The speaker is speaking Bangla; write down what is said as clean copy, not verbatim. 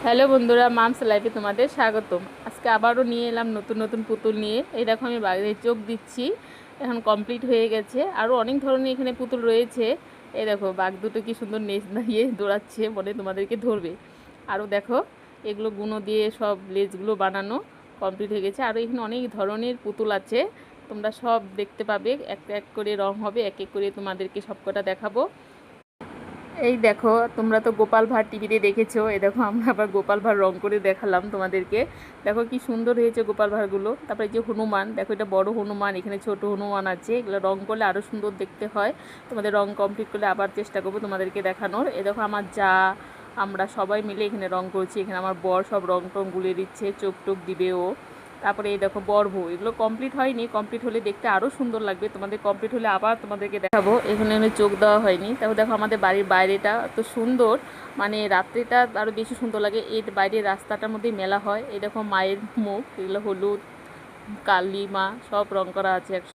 হ্যালো বন্ধুরা, মামস লাইফে তোমাদের স্বাগতম। আজকে আবারও নিয়ে এলাম নতুন নতুন পুতুল নিয়ে। এই দেখো আমি বাঘের চোখ দিচ্ছি, এখন কমপ্লিট হয়ে গেছে। আরও অনেক ধরনের এখানে পুতুল রয়েছে। এই দেখো বাঘ দুটো কি সুন্দর নেচ দিয়ে দৌড়াচ্ছে, মনে তোমাদেরকে ধরবে। আরও দেখো এগুলো গুঁড়ো দিয়ে সব লেজগুলো বানানো কমপ্লিট হয়ে গেছে। আরও এখানে অনেক ধরনের পুতুল আছে, তোমরা সব দেখতে পাবে। এক এক করে রং হবে, এক এক করে তোমাদেরকে সবকটা দেখাবো। এই দেখো, তোমরা তো গোপাল ভাঁড় টিভিতে দেখেছো, এই দেখো আমরা আবার গোপাল ভাঁড় রং করে দেখালাম তোমাদেরকে। দেখো কি সুন্দর হয়েছে গোপাল ভাঁড়গুলো। তারপরে যে হনুমান, দেখো এটা বড় হনুমান, এখানে ছোট হনুমান আছে। এগুলো রং করলে আরও সুন্দর দেখতে হয়। তোমাদের রং কমপ্লিট করলে আবার চেষ্টা করবো তোমাদেরকে দেখানোর। এই দেখো আমার যা, আমরা সবাই মিলে এখানে রং করছি। এখানে আমার বর সব রং টং গুলিয়ে দিচ্ছে, চোখ টোক দিবে ও। তারপরে এই দেখো বড়, এগুলো কমপ্লিট হয়নি, কমপ্লিট হলে দেখতে আরও সুন্দর লাগবে। তোমাদের কমপ্লিট হলে আবার তোমাদেরকে দেখাবো। এখানে চোখ দেওয়া হয়নি। তারপর দেখো আমাদের বাড়ির বাইরেটা এত সুন্দর, মানে রাত্রিটা আরও বেশি সুন্দর লাগে। এর বাইরের রাস্তাটার মধ্যেই মেলা হয়। এই দেখো মায়ের মুখ, এগুলো হলুদ, কালী মা সব রং করা আছে।